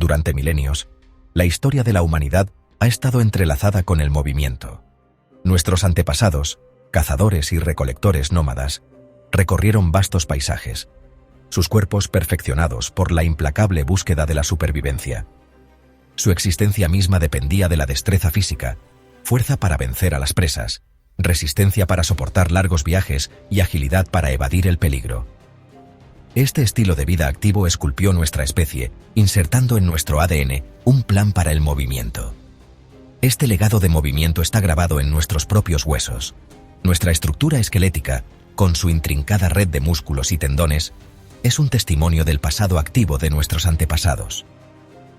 Durante milenios, la historia de la humanidad ha estado entrelazada con el movimiento. Nuestros antepasados, cazadores y recolectores nómadas, recorrieron vastos paisajes, sus cuerpos perfeccionados por la implacable búsqueda de la supervivencia. Su existencia misma dependía de la destreza física, fuerza para vencer a las presas, resistencia para soportar largos viajes y agilidad para evadir el peligro. Este estilo de vida activo esculpió nuestra especie, insertando en nuestro ADN un plan para el movimiento. Este legado de movimiento está grabado en nuestros propios huesos. Nuestra estructura esquelética, con su intrincada red de músculos y tendones, es un testimonio del pasado activo de nuestros antepasados.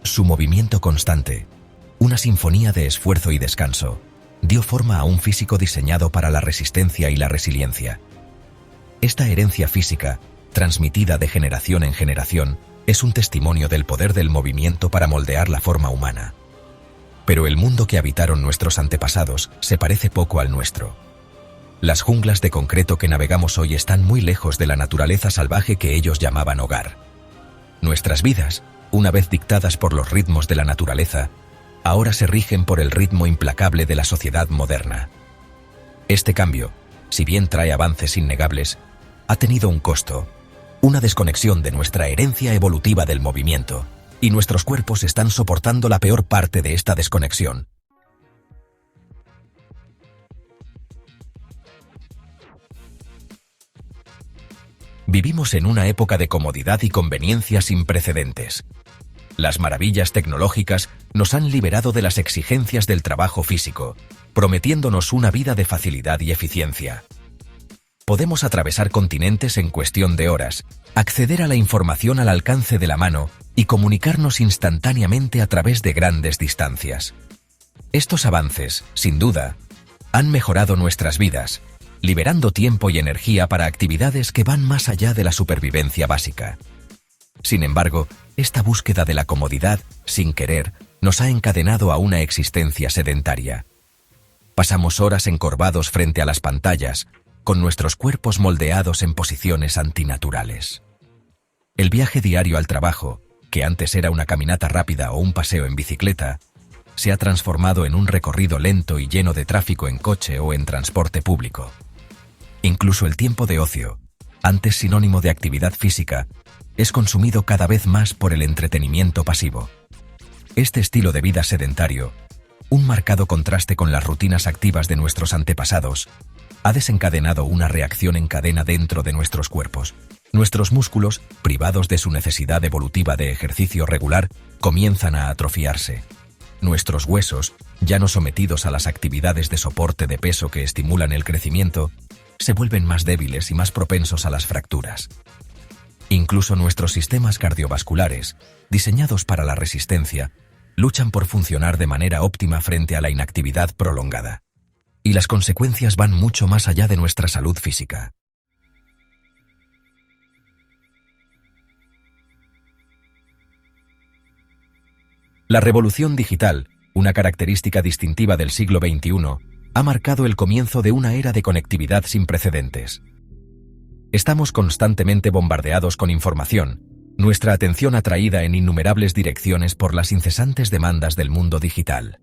Su movimiento constante, una sinfonía de esfuerzo y descanso, dio forma a un físico diseñado para la resistencia y la resiliencia. Esta herencia física, transmitida de generación en generación, es un testimonio del poder del movimiento para moldear la forma humana. Pero el mundo que habitaron nuestros antepasados se parece poco al nuestro. Las junglas de concreto que navegamos hoy están muy lejos de la naturaleza salvaje que ellos llamaban hogar. Nuestras vidas, una vez dictadas por los ritmos de la naturaleza, ahora se rigen por el ritmo implacable de la sociedad moderna. Este cambio, si bien trae avances innegables, ha tenido un costo, una desconexión de nuestra herencia evolutiva del movimiento, y nuestros cuerpos están soportando la peor parte de esta desconexión. Vivimos en una época de comodidad y conveniencia sin precedentes. Las maravillas tecnológicas nos han liberado de las exigencias del trabajo físico, prometiéndonos una vida de facilidad y eficiencia. Podemos atravesar continentes en cuestión de horas, acceder a la información al alcance de la mano y comunicarnos instantáneamente a través de grandes distancias. Estos avances, sin duda, han mejorado nuestras vidas, liberando tiempo y energía para actividades que van más allá de la supervivencia básica. Sin embargo, esta búsqueda de la comodidad, sin querer, nos ha encadenado a una existencia sedentaria. Pasamos horas encorvados frente a las pantallas, con nuestros cuerpos moldeados en posiciones antinaturales. El viaje diario al trabajo, que antes era una caminata rápida o un paseo en bicicleta, se ha transformado en un recorrido lento y lleno de tráfico en coche o en transporte público. Incluso el tiempo de ocio, antes sinónimo de actividad física, es consumido cada vez más por el entretenimiento pasivo. Este estilo de vida sedentario, un marcado contraste con las rutinas activas de nuestros antepasados, ha desencadenado una reacción en cadena dentro de nuestros cuerpos. Nuestros músculos, privados de su necesidad evolutiva de ejercicio regular, comienzan a atrofiarse. Nuestros huesos, ya no sometidos a las actividades de soporte de peso que estimulan el crecimiento, se vuelven más débiles y más propensos a las fracturas. Incluso nuestros sistemas cardiovasculares, diseñados para la resistencia, luchan por funcionar de manera óptima frente a la inactividad prolongada. Y las consecuencias van mucho más allá de nuestra salud física. La revolución digital, una característica distintiva del siglo XXI, ha marcado el comienzo de una era de conectividad sin precedentes. Estamos constantemente bombardeados con información, nuestra atención atraída en innumerables direcciones por las incesantes demandas del mundo digital.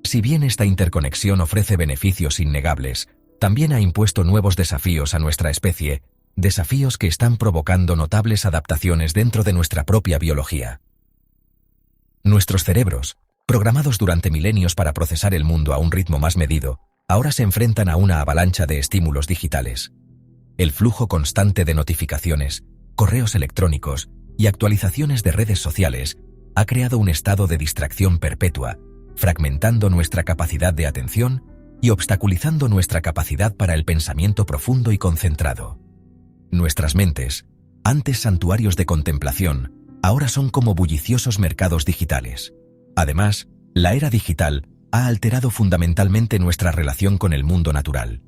Si bien esta interconexión ofrece beneficios innegables, también ha impuesto nuevos desafíos a nuestra especie, desafíos que están provocando notables adaptaciones dentro de nuestra propia biología. Nuestros cerebros, programados durante milenios para procesar el mundo a un ritmo más medido, ahora se enfrentan a una avalancha de estímulos digitales. El flujo constante de notificaciones, correos electrónicos y actualizaciones de redes sociales ha creado un estado de distracción perpetua, fragmentando nuestra capacidad de atención y obstaculizando nuestra capacidad para el pensamiento profundo y concentrado. Nuestras mentes, antes santuarios de contemplación, ahora son como bulliciosos mercados digitales. Además, la era digital ha alterado fundamentalmente nuestra relación con el mundo natural.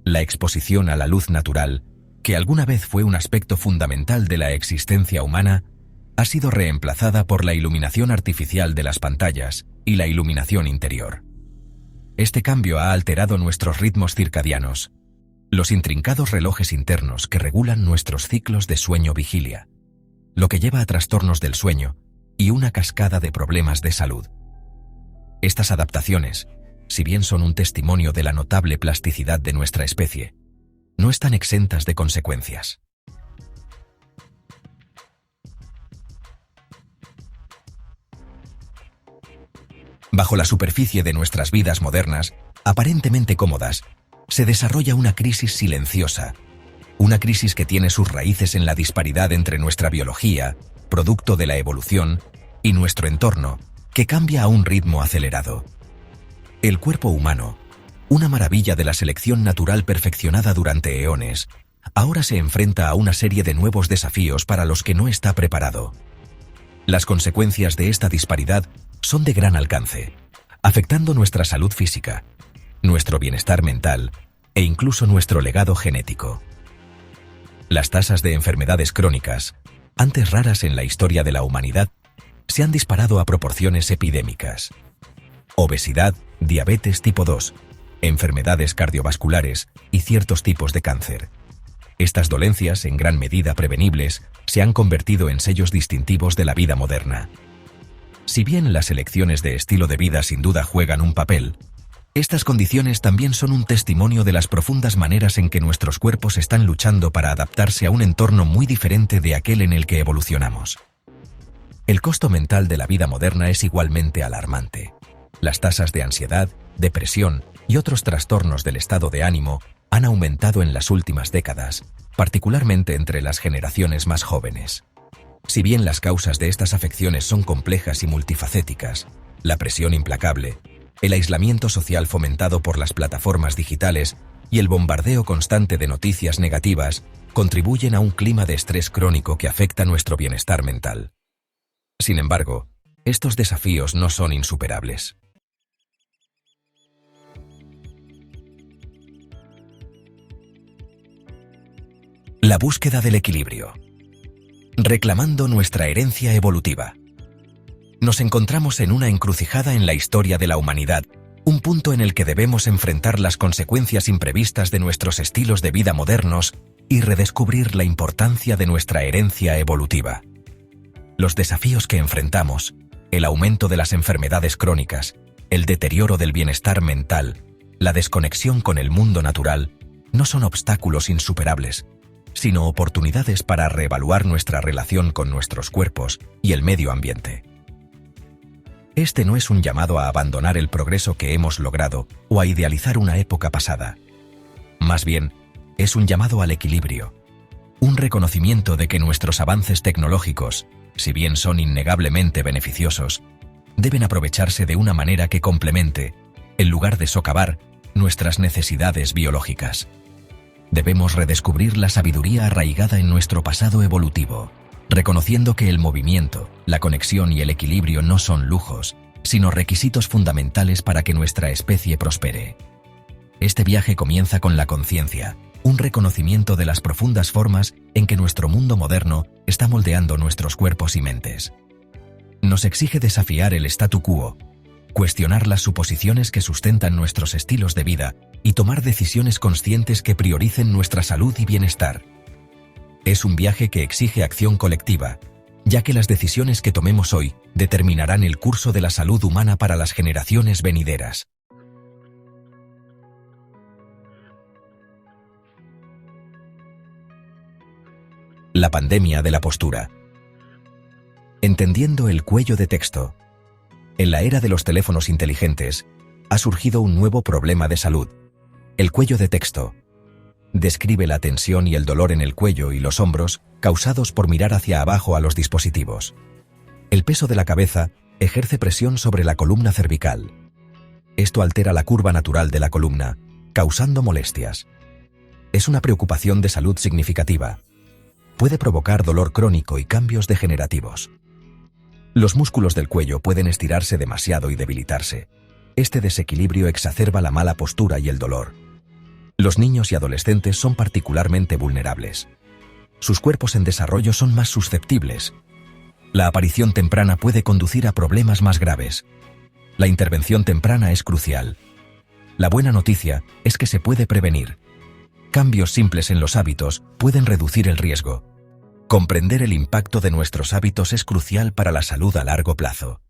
La exposición a la luz natural, que alguna vez fue un aspecto fundamental de la existencia humana, ha sido reemplazada por la iluminación artificial de las pantallas y la iluminación interior. Este cambio ha alterado nuestros ritmos circadianos, los intrincados relojes internos que regulan nuestros ciclos de sueño-vigilia, lo que lleva a trastornos del sueño, y una cascada de problemas de salud. Estas adaptaciones, si bien son un testimonio de la notable plasticidad de nuestra especie, no están exentas de consecuencias. Bajo la superficie de nuestras vidas modernas, aparentemente cómodas, se desarrolla una crisis silenciosa, una crisis que tiene sus raíces en la disparidad entre nuestra biología, producto de la evolución, y nuestro entorno, que cambia a un ritmo acelerado. El cuerpo humano, una maravilla de la selección natural perfeccionada durante eones, ahora se enfrenta a una serie de nuevos desafíos para los que no está preparado. Las consecuencias de esta disparidad son de gran alcance, afectando nuestra salud física, nuestro bienestar mental e incluso nuestro legado genético. Las tasas de enfermedades crónicas, antes raras en la historia de la humanidad, se han disparado a proporciones epidémicas. Obesidad, diabetes tipo 2, enfermedades cardiovasculares y ciertos tipos de cáncer. Estas dolencias, en gran medida prevenibles, se han convertido en sellos distintivos de la vida moderna. Si bien las elecciones de estilo de vida sin duda juegan un papel, estas condiciones también son un testimonio de las profundas maneras en que nuestros cuerpos están luchando para adaptarse a un entorno muy diferente de aquel en el que evolucionamos. El costo mental de la vida moderna es igualmente alarmante. Las tasas de ansiedad, depresión y otros trastornos del estado de ánimo han aumentado en las últimas décadas, particularmente entre las generaciones más jóvenes. Si bien las causas de estas afecciones son complejas y multifacéticas, la presión implacable, el aislamiento social fomentado por las plataformas digitales y el bombardeo constante de noticias negativas contribuyen a un clima de estrés crónico que afecta nuestro bienestar mental. Sin embargo, estos desafíos no son insuperables. La búsqueda del equilibrio. Reclamando nuestra herencia evolutiva. Nos encontramos en una encrucijada en la historia de la humanidad, un punto en el que debemos enfrentar las consecuencias imprevistas de nuestros estilos de vida modernos y redescubrir la importancia de nuestra herencia evolutiva. Los desafíos que enfrentamos, el aumento de las enfermedades crónicas, el deterioro del bienestar mental, la desconexión con el mundo natural, no son obstáculos insuperables, sino oportunidades para reevaluar nuestra relación con nuestros cuerpos y el medio ambiente. Este no es un llamado a abandonar el progreso que hemos logrado o a idealizar una época pasada. Más bien, es un llamado al equilibrio, un reconocimiento de que nuestros avances tecnológicos, si bien son innegablemente beneficiosos, deben aprovecharse de una manera que complemente, en lugar de socavar, nuestras necesidades biológicas. Debemos redescubrir la sabiduría arraigada en nuestro pasado evolutivo, reconociendo que el movimiento, la conexión y el equilibrio no son lujos, sino requisitos fundamentales para que nuestra especie prospere. Este viaje comienza con la conciencia, un reconocimiento de las profundas formas en que nuestro mundo moderno está moldeando nuestros cuerpos y mentes. Nos exige desafiar el statu quo, cuestionar las suposiciones que sustentan nuestros estilos de vida y tomar decisiones conscientes que prioricen nuestra salud y bienestar. Es un viaje que exige acción colectiva, ya que las decisiones que tomemos hoy determinarán el curso de la salud humana para las generaciones venideras. La pandemia de la postura. Entendiendo el cuello de texto. En la era de los teléfonos inteligentes, ha surgido un nuevo problema de salud. El cuello de texto. Describe la tensión y el dolor en el cuello y los hombros causados por mirar hacia abajo a los dispositivos. El peso de la cabeza ejerce presión sobre la columna cervical. Esto altera la curva natural de la columna, causando molestias. Es una preocupación de salud significativa. Puede provocar dolor crónico y cambios degenerativos. Los músculos del cuello pueden estirarse demasiado y debilitarse. Este desequilibrio exacerba la mala postura y el dolor. Los niños y adolescentes son particularmente vulnerables. Sus cuerpos en desarrollo son más susceptibles. La aparición temprana puede conducir a problemas más graves. La intervención temprana es crucial. La buena noticia es que se puede prevenir. Cambios simples en los hábitos pueden reducir el riesgo. Comprender el impacto de nuestros hábitos es crucial para la salud a largo plazo.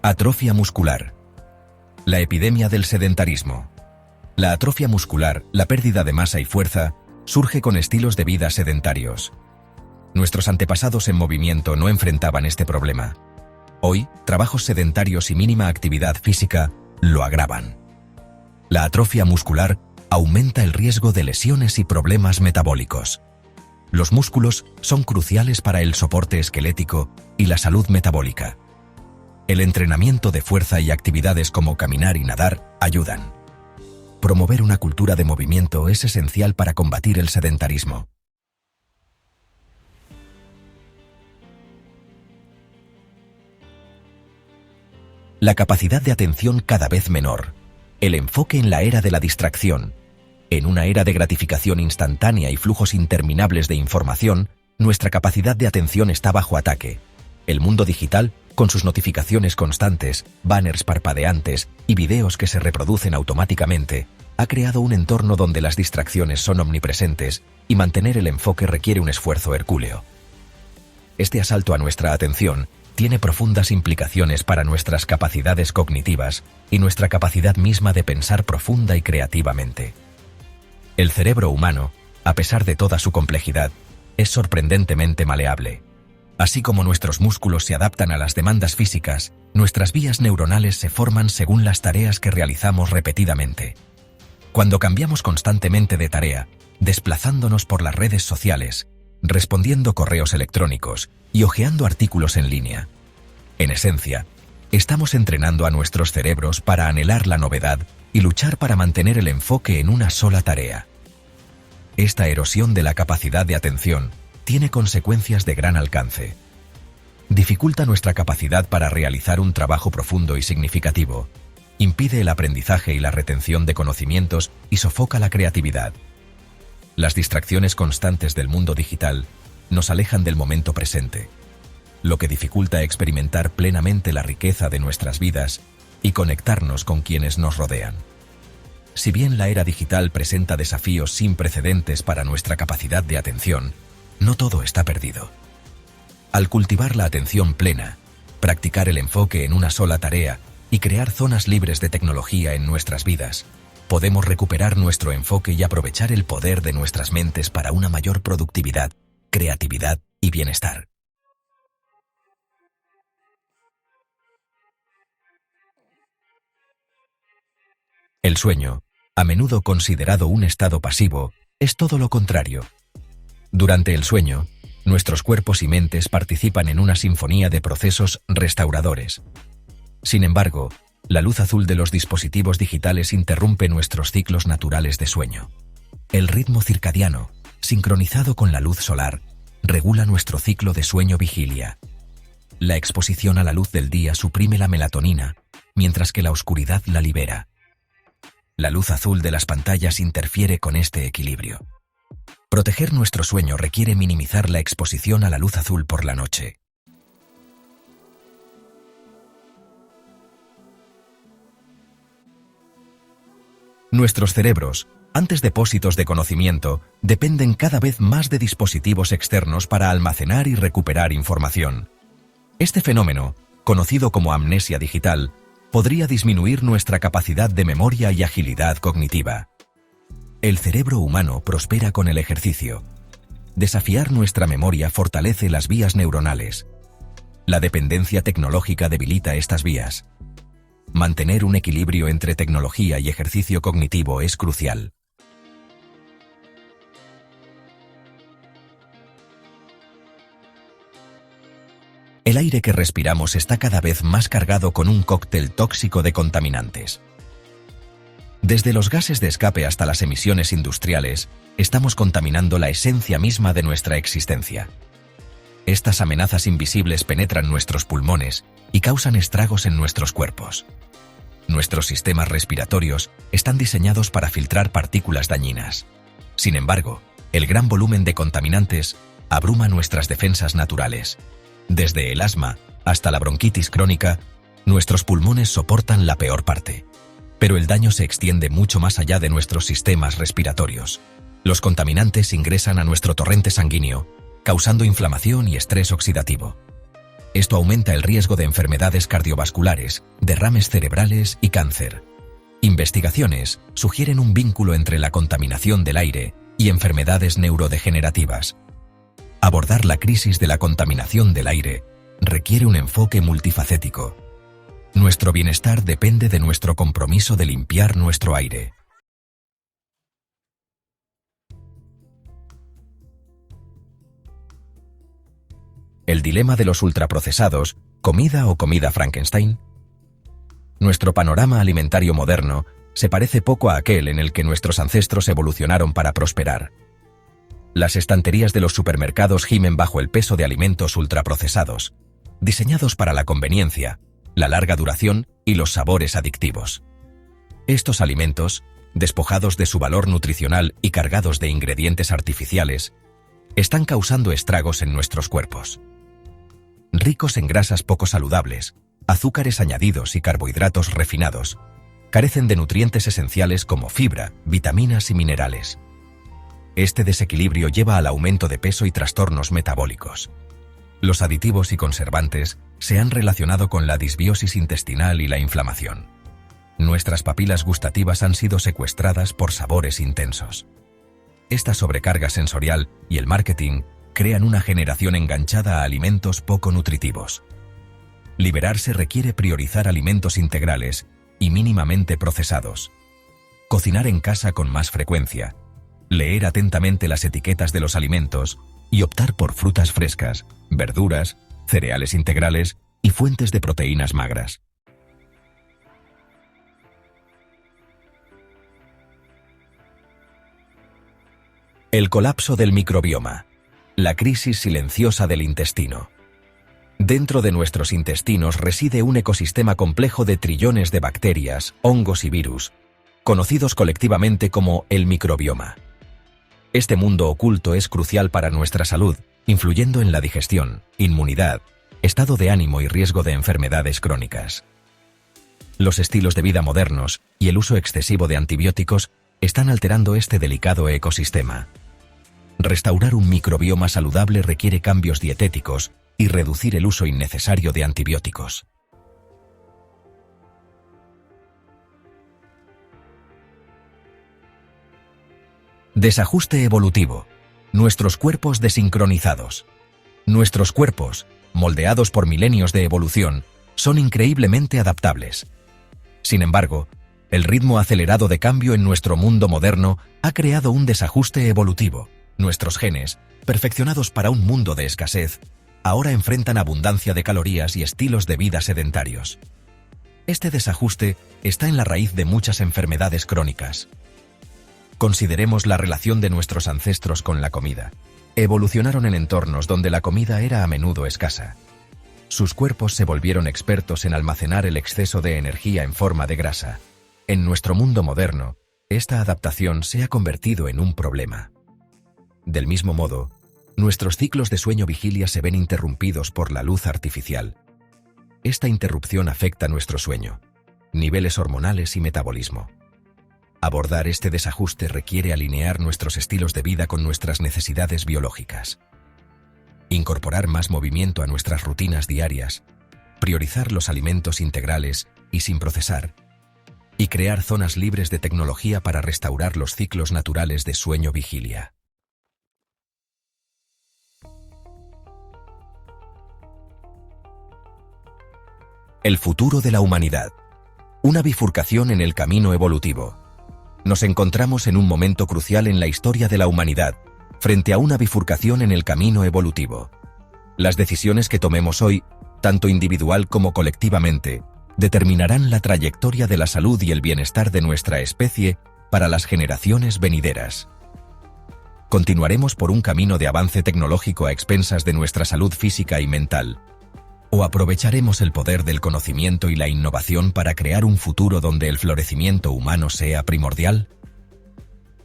Atrofia muscular. La epidemia del sedentarismo. La atrofia muscular, la pérdida de masa y fuerza, surge con estilos de vida sedentarios. Nuestros antepasados en movimiento no enfrentaban este problema. Hoy, trabajos sedentarios y mínima actividad física lo agravan. La atrofia muscular aumenta el riesgo de lesiones y problemas metabólicos. Los músculos son cruciales para el soporte esquelético y la salud metabólica. El entrenamiento de fuerza y actividades como caminar y nadar ayudan. Promover una cultura de movimiento es esencial para combatir el sedentarismo. La capacidad de atención cada vez menor. El enfoque en la era de la distracción. En una era de gratificación instantánea y flujos interminables de información, nuestra capacidad de atención está bajo ataque. El mundo digital, con sus notificaciones constantes, banners parpadeantes y videos que se reproducen automáticamente, ha creado un entorno donde las distracciones son omnipresentes y mantener el enfoque requiere un esfuerzo hercúleo. Este asalto a nuestra atención tiene profundas implicaciones para nuestras capacidades cognitivas y nuestra capacidad misma de pensar profunda y creativamente. El cerebro humano, a pesar de toda su complejidad, es sorprendentemente maleable. Así como nuestros músculos se adaptan a las demandas físicas, nuestras vías neuronales se forman según las tareas que realizamos repetidamente. Cuando cambiamos constantemente de tarea, desplazándonos por las redes sociales, respondiendo correos electrónicos y hojeando artículos en línea, en esencia, estamos entrenando a nuestros cerebros para anhelar la novedad y luchar para mantener el enfoque en una sola tarea. Esta erosión de la capacidad de atención tiene consecuencias de gran alcance. Dificulta nuestra capacidad para realizar un trabajo profundo y significativo, impide el aprendizaje y la retención de conocimientos y sofoca la creatividad. Las distracciones constantes del mundo digital nos alejan del momento presente, lo que dificulta experimentar plenamente la riqueza de nuestras vidas y conectarnos con quienes nos rodean. Si bien la era digital presenta desafíos sin precedentes para nuestra capacidad de atención, no todo está perdido. Al cultivar la atención plena, practicar el enfoque en una sola tarea y crear zonas libres de tecnología en nuestras vidas, podemos recuperar nuestro enfoque y aprovechar el poder de nuestras mentes para una mayor productividad, creatividad y bienestar. El sueño, a menudo considerado un estado pasivo, es todo lo contrario. Durante el sueño, nuestros cuerpos y mentes participan en una sinfonía de procesos restauradores. Sin embargo, la luz azul de los dispositivos digitales interrumpe nuestros ciclos naturales de sueño. El ritmo circadiano, sincronizado con la luz solar, regula nuestro ciclo de sueño-vigilia. La exposición a la luz del día suprime la melatonina, mientras que la oscuridad la libera. La luz azul de las pantallas interfiere con este equilibrio. Proteger nuestro sueño requiere minimizar la exposición a la luz azul por la noche. Nuestros cerebros, antes depósitos de conocimiento, dependen cada vez más de dispositivos externos para almacenar y recuperar información. Este fenómeno, conocido como amnesia digital, podría disminuir nuestra capacidad de memoria y agilidad cognitiva. El cerebro humano prospera con el ejercicio. Desafiar nuestra memoria fortalece las vías neuronales. La dependencia tecnológica debilita estas vías. Mantener un equilibrio entre tecnología y ejercicio cognitivo es crucial. El aire que respiramos está cada vez más cargado con un cóctel tóxico de contaminantes. Desde los gases de escape hasta las emisiones industriales, estamos contaminando la esencia misma de nuestra existencia. Estas amenazas invisibles penetran nuestros pulmones y causan estragos en nuestros cuerpos. Nuestros sistemas respiratorios están diseñados para filtrar partículas dañinas. Sin embargo, el gran volumen de contaminantes abruma nuestras defensas naturales. Desde el asma hasta la bronquitis crónica, nuestros pulmones soportan la peor parte. Pero el daño se extiende mucho más allá de nuestros sistemas respiratorios. Los contaminantes ingresan a nuestro torrente sanguíneo, causando inflamación y estrés oxidativo. Esto aumenta el riesgo de enfermedades cardiovasculares, derrames cerebrales y cáncer. Investigaciones sugieren un vínculo entre la contaminación del aire y enfermedades neurodegenerativas. Abordar la crisis de la contaminación del aire requiere un enfoque multifacético. Nuestro bienestar depende de nuestro compromiso de limpiar nuestro aire. El dilema de los ultraprocesados, ¿comida o comida Frankenstein? Nuestro panorama alimentario moderno se parece poco a aquel en el que nuestros ancestros evolucionaron para prosperar. Las estanterías de los supermercados gimen bajo el peso de alimentos ultraprocesados, diseñados para la conveniencia, la larga duración y los sabores adictivos. Estos alimentos, despojados de su valor nutricional y cargados de ingredientes artificiales, están causando estragos en nuestros cuerpos. Ricos en grasas poco saludables, azúcares añadidos y carbohidratos refinados, carecen de nutrientes esenciales como fibra, vitaminas y minerales. Este desequilibrio lleva al aumento de peso y trastornos metabólicos. Los aditivos y conservantes se han relacionado con la disbiosis intestinal y la inflamación. Nuestras papilas gustativas han sido secuestradas por sabores intensos. Esta sobrecarga sensorial y el marketing crean una generación enganchada a alimentos poco nutritivos. Liberarse requiere priorizar alimentos integrales y mínimamente procesados. Cocinar en casa con más frecuencia, leer atentamente las etiquetas de los alimentos y optar por frutas frescas, verduras, cereales integrales y fuentes de proteínas magras. El colapso del microbioma. La crisis silenciosa del intestino. Dentro de nuestros intestinos reside un ecosistema complejo de trillones de bacterias, hongos y virus, conocidos colectivamente como el microbioma. Este mundo oculto es crucial para nuestra salud, influyendo en la digestión, inmunidad, estado de ánimo y riesgo de enfermedades crónicas. Los estilos de vida modernos y el uso excesivo de antibióticos están alterando este delicado ecosistema. Restaurar un microbioma saludable requiere cambios dietéticos y reducir el uso innecesario de antibióticos. Desajuste evolutivo. Nuestros cuerpos desincronizados. Nuestros cuerpos, moldeados por milenios de evolución, son increíblemente adaptables. Sin embargo, el ritmo acelerado de cambio en nuestro mundo moderno ha creado un desajuste evolutivo. Nuestros genes, perfeccionados para un mundo de escasez, ahora enfrentan abundancia de calorías y estilos de vida sedentarios. Este desajuste está en la raíz de muchas enfermedades crónicas. Consideremos la relación de nuestros ancestros con la comida. Evolucionaron en entornos donde la comida era a menudo escasa. Sus cuerpos se volvieron expertos en almacenar el exceso de energía en forma de grasa. En nuestro mundo moderno, esta adaptación se ha convertido en un problema. Del mismo modo, nuestros ciclos de sueño-vigilia se ven interrumpidos por la luz artificial. Esta interrupción afecta nuestro sueño, niveles hormonales y metabolismo. Abordar este desajuste requiere alinear nuestros estilos de vida con nuestras necesidades biológicas. Incorporar más movimiento a nuestras rutinas diarias, priorizar los alimentos integrales y sin procesar, y crear zonas libres de tecnología para restaurar los ciclos naturales de sueño-vigilia. El futuro de la humanidad. Una bifurcación en el camino evolutivo. Nos encontramos en un momento crucial en la historia de la humanidad, frente a una bifurcación en el camino evolutivo. Las decisiones que tomemos hoy, tanto individual como colectivamente, determinarán la trayectoria de la salud y el bienestar de nuestra especie para las generaciones venideras. ¿Continuaremos por un camino de avance tecnológico a expensas de nuestra salud física y mental? ¿O aprovecharemos el poder del conocimiento y la innovación para crear un futuro donde el florecimiento humano sea primordial?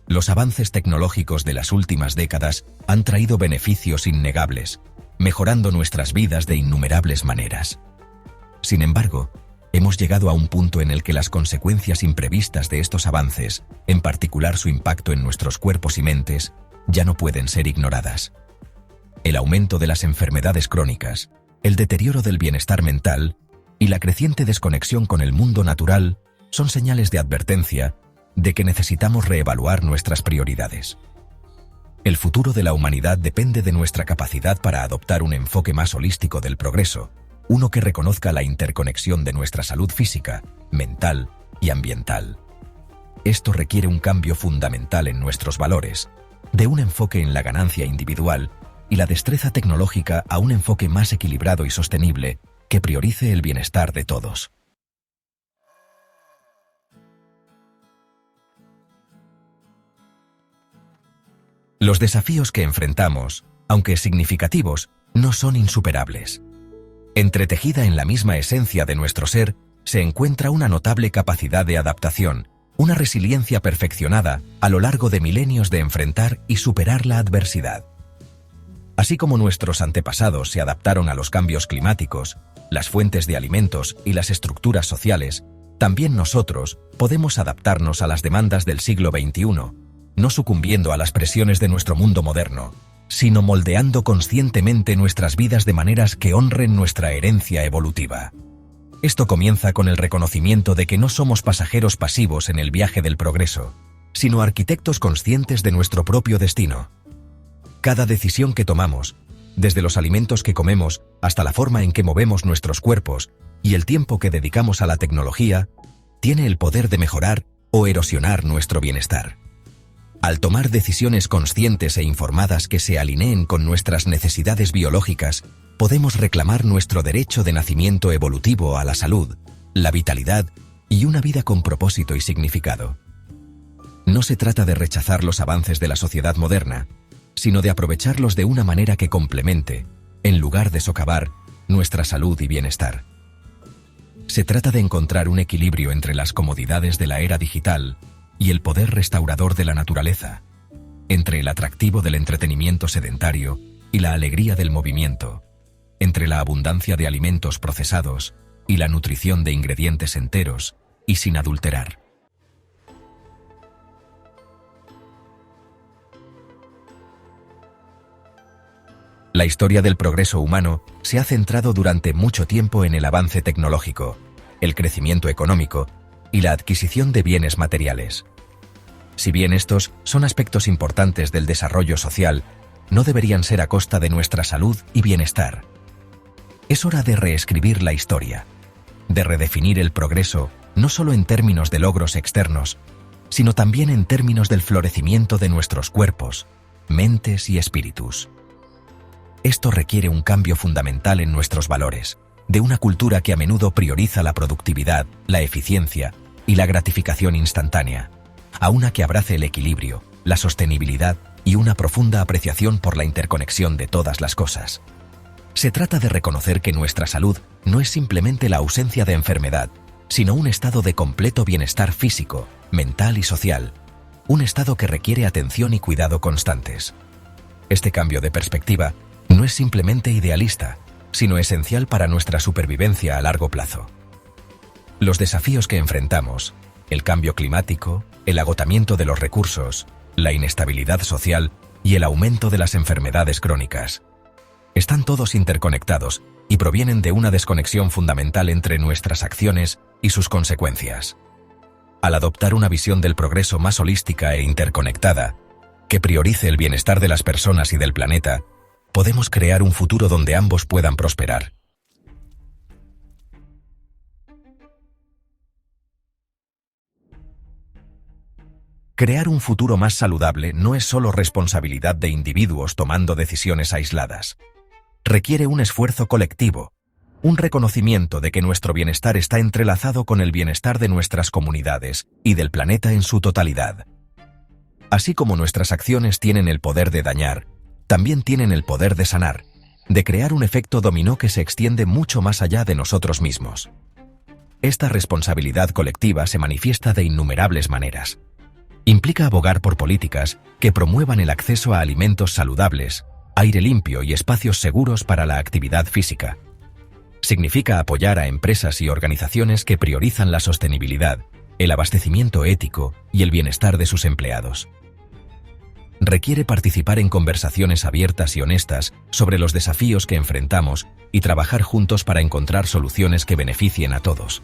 Los avances tecnológicos de las últimas décadas han traído beneficios innegables, mejorando nuestras vidas de innumerables maneras. Sin embargo, Hemos llegado a un punto en el que las consecuencias imprevistas de estos avances, en particular su impacto en nuestros cuerpos y mentes, ya no pueden ser ignoradas. El aumento de las enfermedades crónicas, el deterioro del bienestar mental y la creciente desconexión con el mundo natural son señales de advertencia de que necesitamos reevaluar nuestras prioridades. El futuro de la humanidad depende de nuestra capacidad para adoptar un enfoque más holístico del progreso, uno que reconozca la interconexión de nuestra salud física, mental y ambiental. Esto requiere un cambio fundamental en nuestros valores, de un enfoque en la ganancia individual y la destreza tecnológica a un enfoque más equilibrado y sostenible que priorice el bienestar de todos. Los desafíos que enfrentamos, aunque significativos, no son insuperables. Entretejida en la misma esencia de nuestro ser, se encuentra una notable capacidad de adaptación, una resiliencia perfeccionada a lo largo de milenios de enfrentar y superar la adversidad. Así como nuestros antepasados se adaptaron a los cambios climáticos, las fuentes de alimentos y las estructuras sociales, también nosotros podemos adaptarnos a las demandas del siglo XXI, no sucumbiendo a las presiones de nuestro mundo moderno, sino moldeando conscientemente nuestras vidas de maneras que honren nuestra herencia evolutiva. Esto comienza con el reconocimiento de que no somos pasajeros pasivos en el viaje del progreso, sino arquitectos conscientes de nuestro propio destino. Cada decisión que tomamos, desde los alimentos que comemos hasta la forma en que movemos nuestros cuerpos y el tiempo que dedicamos a la tecnología, tiene el poder de mejorar o erosionar nuestro bienestar. Al tomar decisiones conscientes e informadas que se alineen con nuestras necesidades biológicas, podemos reclamar nuestro derecho de nacimiento evolutivo a la salud, la vitalidad y una vida con propósito y significado. No se trata de rechazar los avances de la sociedad moderna, sino de aprovecharlos de una manera que complemente, en lugar de socavar, nuestra salud y bienestar. Se trata de encontrar un equilibrio entre las comodidades de la era digital y el poder restaurador de la naturaleza, entre el atractivo del entretenimiento sedentario y la alegría del movimiento, entre la abundancia de alimentos procesados y la nutrición de ingredientes enteros y sin adulterar. La historia del progreso humano se ha centrado durante mucho tiempo en el avance tecnológico, el crecimiento económico y la adquisición de bienes materiales. Si bien estos son aspectos importantes del desarrollo social, no deberían ser a costa de nuestra salud y bienestar. Es hora de reescribir la historia, de redefinir el progreso no solo en términos de logros externos, sino también en términos del florecimiento de nuestros cuerpos, mentes y espíritus. Esto requiere un cambio fundamental en nuestros valores, de una cultura que a menudo prioriza la productividad, la eficiencia y la gratificación instantánea, a una que abrace el equilibrio, la sostenibilidad y una profunda apreciación por la interconexión de todas las cosas. Se trata de reconocer que nuestra salud no es simplemente la ausencia de enfermedad, sino un estado de completo bienestar físico, mental y social, un estado que requiere atención y cuidado constantes. Este cambio de perspectiva no es simplemente idealista, sino esencial para nuestra supervivencia a largo plazo. Los desafíos que enfrentamos, el cambio climático, el agotamiento de los recursos, la inestabilidad social y el aumento de las enfermedades crónicas, están todos interconectados y provienen de una desconexión fundamental entre nuestras acciones y sus consecuencias. Al adoptar una visión del progreso más holística e interconectada, que priorice el bienestar de las personas y del planeta, podemos crear un futuro donde ambos puedan prosperar. Crear un futuro más saludable no es solo responsabilidad de individuos tomando decisiones aisladas. Requiere un esfuerzo colectivo, un reconocimiento de que nuestro bienestar está entrelazado con el bienestar de nuestras comunidades y del planeta en su totalidad. Así como nuestras acciones tienen el poder de dañar, también tienen el poder de sanar, de crear un efecto dominó que se extiende mucho más allá de nosotros mismos. Esta responsabilidad colectiva se manifiesta de innumerables maneras. Implica abogar por políticas que promuevan el acceso a alimentos saludables, aire limpio y espacios seguros para la actividad física. Significa apoyar a empresas y organizaciones que priorizan la sostenibilidad, el abastecimiento ético y el bienestar de sus empleados. Requiere participar en conversaciones abiertas y honestas sobre los desafíos que enfrentamos y trabajar juntos para encontrar soluciones que beneficien a todos.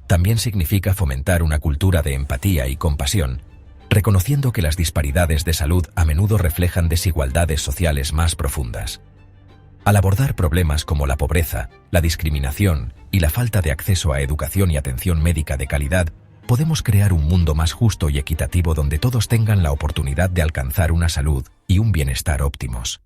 También significa fomentar una cultura de empatía y compasión, reconociendo que las disparidades de salud a menudo reflejan desigualdades sociales más profundas. Al abordar problemas como la pobreza, la discriminación y la falta de acceso a educación y atención médica de calidad, podemos crear un mundo más justo y equitativo donde todos tengan la oportunidad de alcanzar una salud y un bienestar óptimos.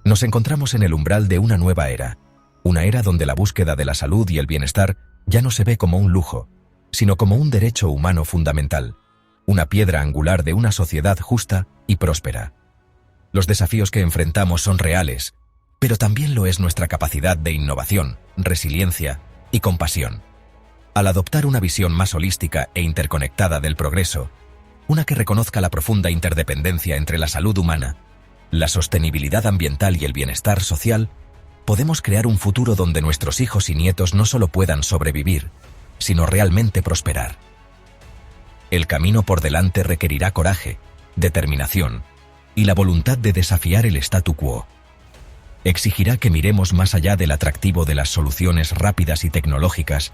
Nos encontramos en el umbral de una nueva era, una era donde la búsqueda de la salud y el bienestar ya no se ve como un lujo, sino como un derecho humano fundamental, una piedra angular de una sociedad justa y próspera. Los desafíos que enfrentamos son reales, pero también lo es nuestra capacidad de innovación, resiliencia y compasión. Al adoptar una visión más holística e interconectada del progreso, una que reconozca la profunda interdependencia entre la salud humana, la sostenibilidad ambiental y el bienestar social, podemos crear un futuro donde nuestros hijos y nietos no solo puedan sobrevivir, sino realmente prosperar. El camino por delante requerirá coraje, determinación y la voluntad de desafiar el statu quo. Exigirá que miremos más allá del atractivo de las soluciones rápidas y tecnológicas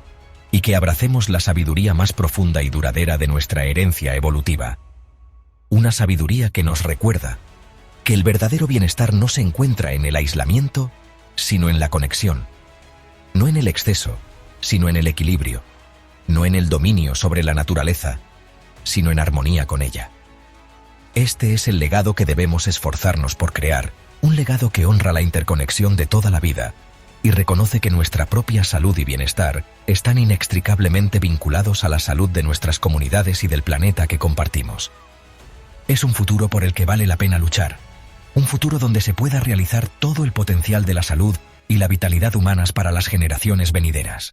y que abracemos la sabiduría más profunda y duradera de nuestra herencia evolutiva. Una sabiduría que nos recuerda que el verdadero bienestar no se encuentra en el aislamiento, sino en la conexión. No en el exceso, sino en el equilibrio. No en el dominio sobre la naturaleza, sino en armonía con ella. Este es el legado que debemos esforzarnos por crear, un legado que honra la interconexión de toda la vida y reconoce que nuestra propia salud y bienestar están inextricablemente vinculados a la salud de nuestras comunidades y del planeta que compartimos. Es un futuro por el que vale la pena luchar, un futuro donde se pueda realizar todo el potencial de la salud y la vitalidad humanas para las generaciones venideras.